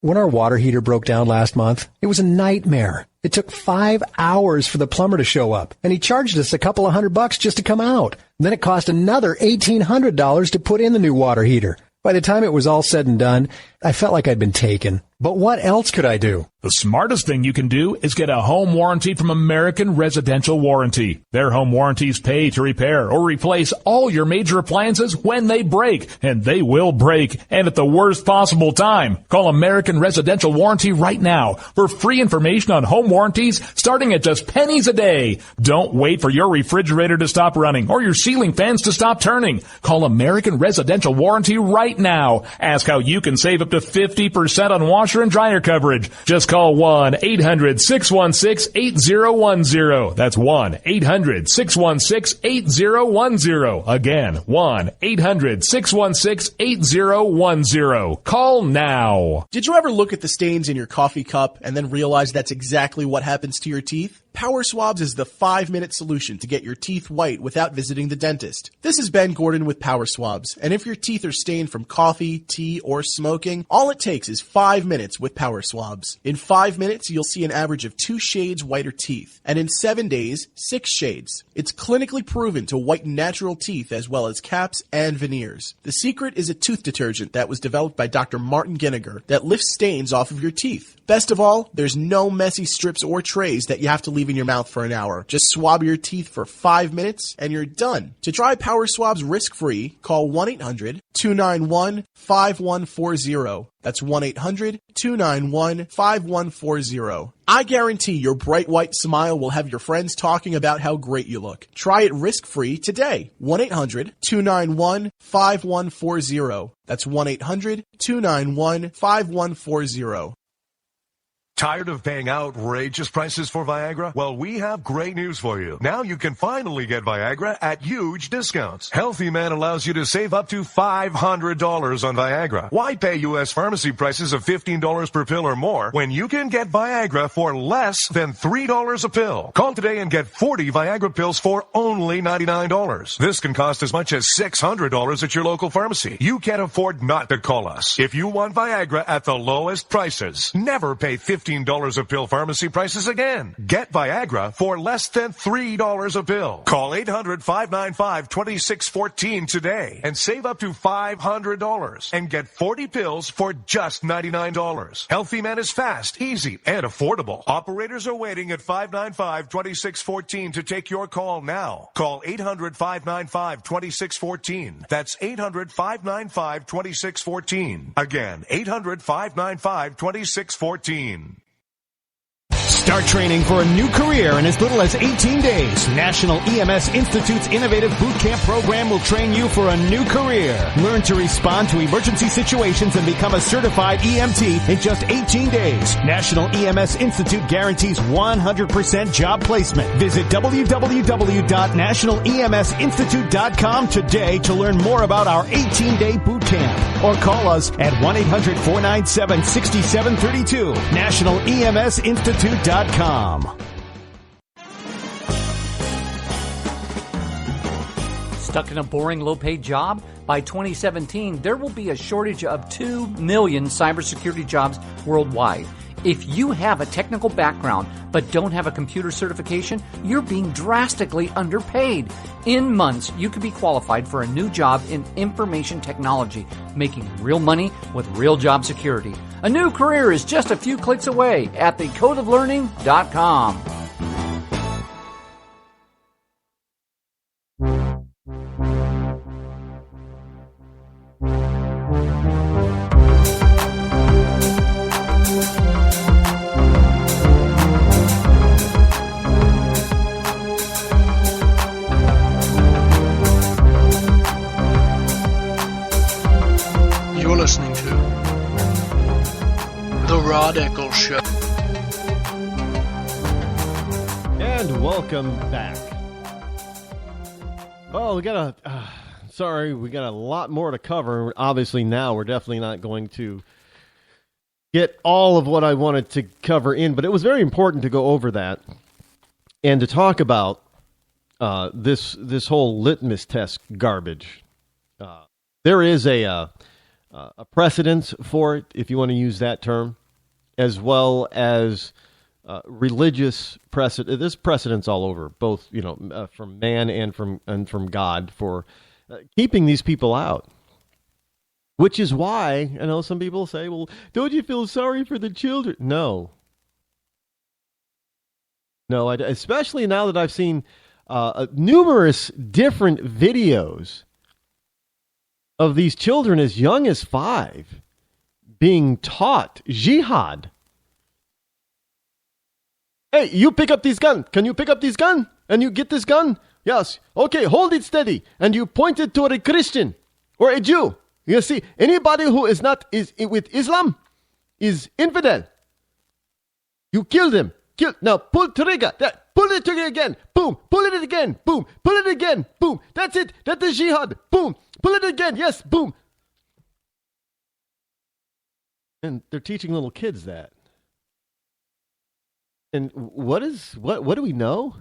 When our water heater broke down last month, it was a nightmare. It took 5 hours for the plumber to show up, and he charged us a couple of $100 just to come out. Then it cost another $1,800 to put in the new water heater. By the time it was all said and done, I felt like I'd been taken. But what else could I do? The smartest thing you can do is get a home warranty from American Residential Warranty. Their home warranties pay to repair or replace all your major appliances when they break, and they will break, and at the worst possible time. Call American Residential Warranty right now for free information on home warranties starting at just pennies a day. Don't wait for your refrigerator to stop running or your ceiling fans to stop turning. Call American Residential Warranty right now. Ask how you can save up to 50% on washer and dryer coverage. Just call 1-800-616-8010. That's 1-800-616-8010. Again, 1-800-616-8010. Call now. Did you ever look at the stains in your coffee cup and then realize that's exactly what happens to your teeth? Power Swabs is the 5-minute solution to get your teeth white without visiting the dentist. This is Ben Gordon with Power Swabs, and if your teeth are stained from coffee, tea, or smoking, all it takes is 5 minutes with Power Swabs. In 5 minutes, you'll see an average of 2 shades whiter teeth, and in 7 days, 6 shades. It's clinically proven to whiten natural teeth as well as caps and veneers. The secret is a tooth detergent that was developed by Dr. Martin Ginniger that lifts stains off of your teeth. Best of all, there's no messy strips or trays that you have to leave in your mouth for an hour. Just swab your teeth for 5 minutes and you're done. To try Power Swabs risk-free, call 1-800-291-5140. That's 1-800-291-5140. I guarantee your bright white smile will have your friends talking about how great you look. Try it risk-free today. 1-800-291-5140. That's 1-800-291-5140. Tired of paying outrageous prices for Viagra? Well, we have great news for you. Now you can finally get Viagra at huge discounts. Healthy Man allows you to save up to $500 on Viagra. Why pay U.S. pharmacy prices of $15 per pill or more when you can get Viagra for less than $3 a pill? Call today and get 40 Viagra pills for only $99. This can cost as much as $600 at your local pharmacy. You can't afford not to call us. If you want Viagra at the lowest prices, never pay $15 a pill pharmacy prices again. Get Viagra for less than $3 a pill. Call 800-595-2614 today and save up to $500 and get 40 pills for just $99. Healthy Man is fast, easy, and affordable. Operators are waiting at 595-2614 to take your call now. Call 800-595-2614. That's 800-595-2614. Again, 800-595-2614. Start training for a new career in as little as 18 days. National EMS Institute's innovative boot camp program will train you for a new career. Learn to respond to emergency situations and become a certified EMT in just 18 days. National EMS Institute guarantees 100% job placement. Visit www.nationaleMSinstitute.com today to learn more about our 18-day boot camp. Or call us at 1-800-497-6732. NationalEMSInstitute.com. Stuck in a boring, low-paid job? By 2017, there will be a shortage of 2 million cybersecurity jobs worldwide. If you have a technical background but don't have a computer certification, you're being drastically underpaid. In months, you could be qualified for a new job in information technology, making real money with real job security. A new career is just a few clicks away at thecodeoflearning.com. Listening to The Rod Eccles Show. And welcome back. Well, we got a lot more to cover. Obviously now we're definitely not going to get all of what I wanted to cover in, but it was very important to go over that and to talk about this whole litmus test garbage. There is a a precedence for it, if you want to use that term, as well as religious precedent. There's precedents all over, both from man and from God for keeping these people out. Which is why I know some people say, "Well, don't you feel sorry for the children?" No, especially now that I've seen numerous different videos of these children as young as 5 being taught jihad. Hey, you pick up this gun. Can you pick up this gun? And you get this gun? Yes. Okay, hold it steady. And you point it toward a Christian or a Jew. You see, anybody who is not with Islam is infidel. You kill them. Now pull trigger. Pull the trigger again. Boom. Pull it again. Boom. Pull it again. Boom. That's it. That's the jihad. Boom. Pull it again. Yes. Boom. And they're teaching little kids that. And what do we know?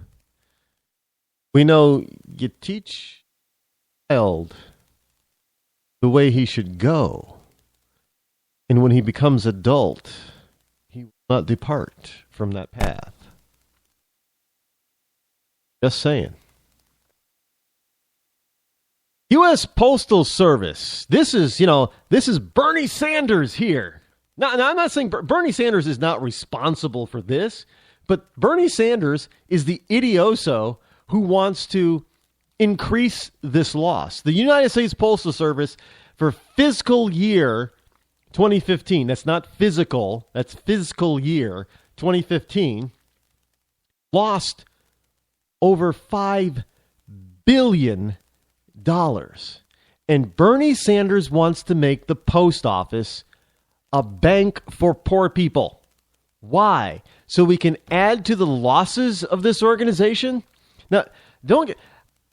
We know you teach a child the way he should go. And when he becomes adult, he will not depart from that path. Just saying. U.S. Postal Service. This is Bernie Sanders here. Now, I'm not saying Bernie Sanders is not responsible for this, but Bernie Sanders is the idioso who wants to increase this loss. The United States Postal Service for fiscal year 2015, that's not physical, that's fiscal year 2015, lost over $5 billion. And Bernie Sanders wants to make the post office a bank for poor people. Why? So we can add to the losses of this organization? Now,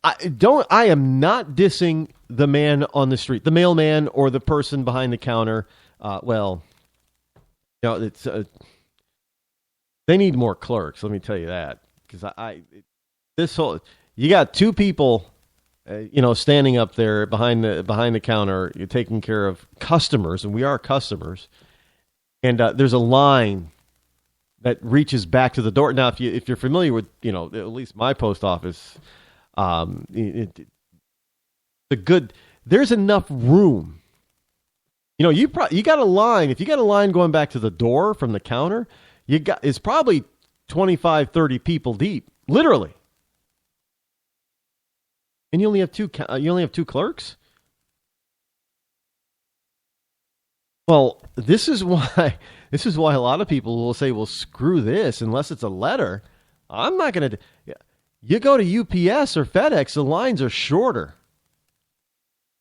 I am not dissing the man on the street, the mailman or the person behind the counter. It's they need more clerks. Let me tell you that, because you got 2 people, standing up there behind the counter, you're taking care of customers, and we are customers. And there's a line that reaches back to the door. Now, if you're familiar with, at least my post office, there's enough room. You got a line. If you got a line going back to the door from the counter, it's probably 25, 30 people deep, literally. And you only have two clerks? Well, this is why a lot of people will say, well, screw this, unless it's a letter. I'm not going to. You go to UPS or FedEx, the lines are shorter.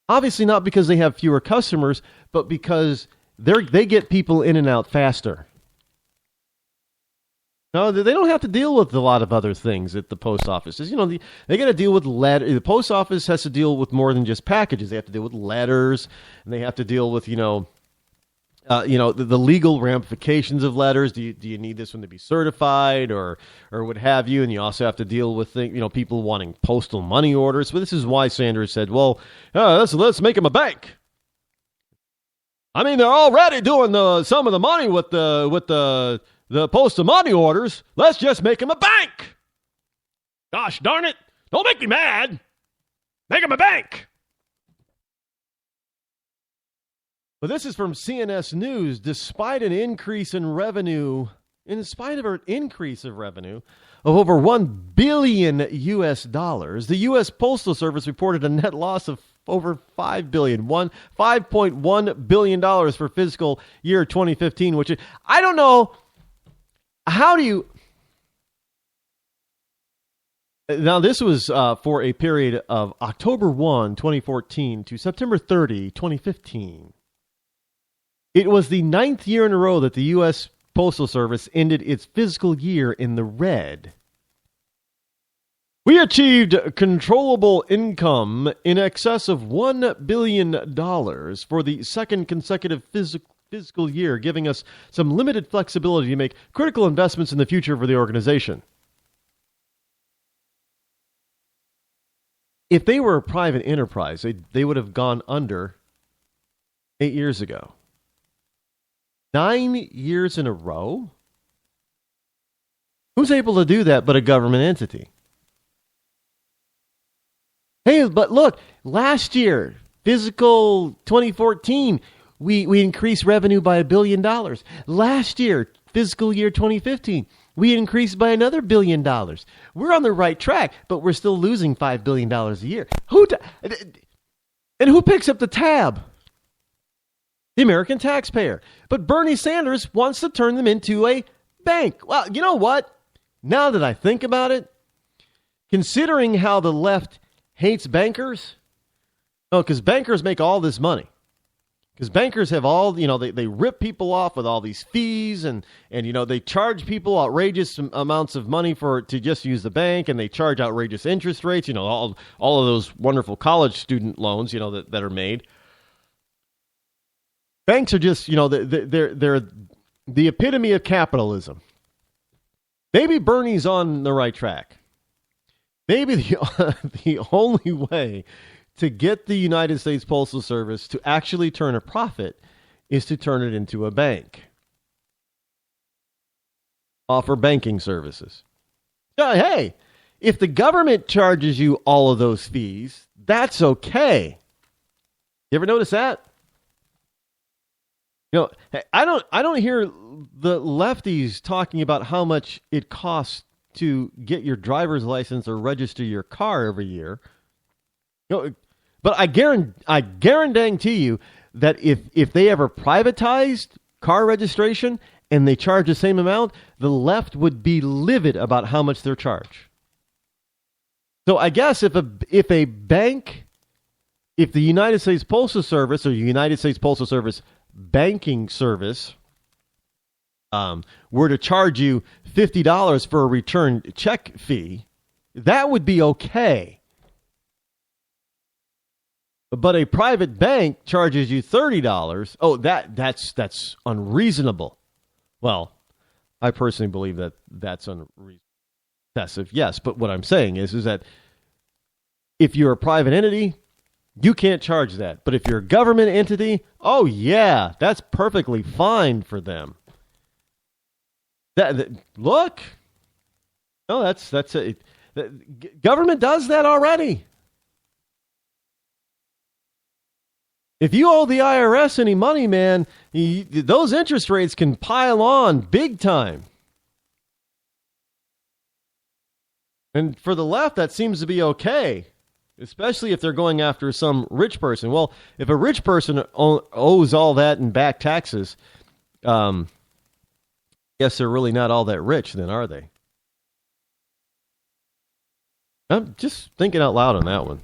Obviously not because they have fewer customers, but because they get people in and out faster. No, they don't have to deal with a lot of other things at the post offices. They got to deal with letters. The post office has to deal with more than just packages. They have to deal with letters, and they have to deal with the legal ramifications of letters. Do you need this one to be certified or what have you? And you also have to deal with people wanting postal money orders. But this is why Sanders said, "Well, let's make them a bank." I mean, they're already doing some of the money with the postal money orders. Let's just make them a bank. Gosh darn it! Don't make me mad. Make them a bank. But this is from CNS News. Despite an increase in revenue, in spite of an increase of revenue of over $1 billion, the U.S. Postal Service reported a net loss of over $5 billion, $5.1 billion for fiscal year 2015, which I don't know. How do you... Now, this was for a period of October 1, 2014 to September 30, 2015. It was the 9th year in a row that the U.S. Postal Service ended its fiscal year in the red. We achieved controllable income in excess of $1 billion for the second consecutive fiscal year, giving us some limited flexibility to make critical investments in the future for the organization. If they were a private enterprise, they would have gone under 8 years ago. 9 years in a row? Who's able to do that but a government entity? Hey, but look, last year, fiscal 2014, we increased revenue by $1 billion. Last year, fiscal year 2015, we increased by another $1 billion. We're on the right track, but we're still losing $5 billion a year. And who picks up the tab? The American taxpayer. But Bernie Sanders wants to turn them into a bank. Well, you know what? Now that I think about it, considering how the left hates bankers, because bankers make all this money. Because bankers have all, they rip people off with all these fees and they charge people outrageous amounts of money to just use the bank, and they charge outrageous interest rates, all of those wonderful college student loans, that are made. Banks are just, they're the epitome of capitalism. Maybe Bernie's on the right track. Maybe the only way to get the United States Postal Service to actually turn a profit is to turn it into a bank. Offer banking services. Hey, if the government charges you all of those fees, that's okay. You ever notice that? I don't hear the lefties talking about how much it costs to get your driver's license or register your car every year. But I guarantee you that if they ever privatized car registration and they charge the same amount, the left would be livid about how much they're charged. So I guess if a bank, if the United States Postal Service or the United States Postal Service banking service were to charge you $50 for a return check fee, that would be okay. But a private bank charges you $30. Oh, that's unreasonable. Well, I personally believe that that's excessive. Yes, but what I'm saying is that if you're a private entity, you can't charge that. But if you're a government entity, oh yeah, that's perfectly fine for them. Look, no, that's it. Government does that already. If you owe the IRS any money, man, those interest rates can pile on big time. And for the left, that seems to be okay. Especially if they're going after some rich person. Well, if a rich person owes all that in back taxes, guess they're really not all that rich then, are they? I'm just thinking out loud on that one.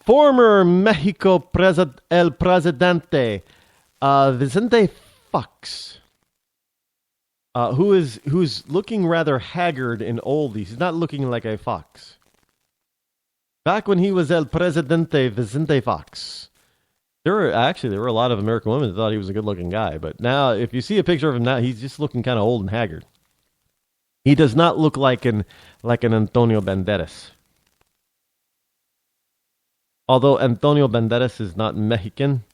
Former Mexico el Presidente Vicente Fox. Who's looking rather haggard and old. He's not looking like a fox. Back when he was El Presidente Vicente Fox, there were a lot of American women that thought he was a good-looking guy. But now, if you see a picture of him now, he's just looking kind of old and haggard. He does not look like an Antonio Banderas. Although Antonio Banderas is not Mexican,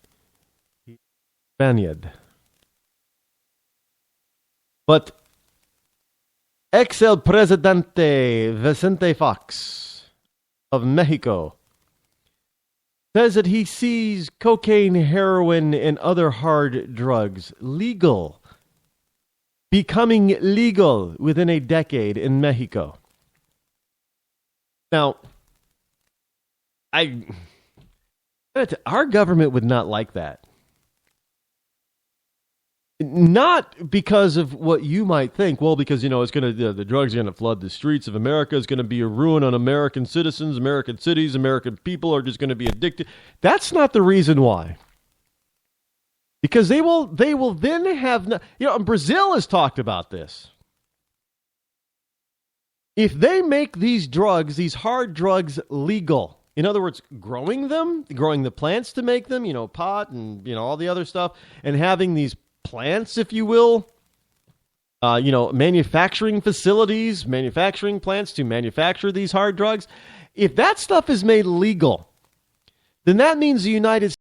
he's Spaniard. But ex-el Presidente Vicente Fox of Mexico says that he sees cocaine, heroin, and other hard drugs becoming legal within a decade in Mexico. Now, our government would not like that. Not because of what you might think. Well, because, it's going to, the drugs are going to flood the streets of America. It's going to be a ruin on American citizens, American cities, American people are just going to be addicted. That's not the reason why. Because they will then have, Brazil has talked about this. If they make these drugs, these hard drugs, legal, in other words, growing the plants to make them, pot and, all the other stuff, and having these plants, if you will, manufacturing facilities, manufacturing plants to manufacture these hard drugs. If that stuff is made legal, then that means the United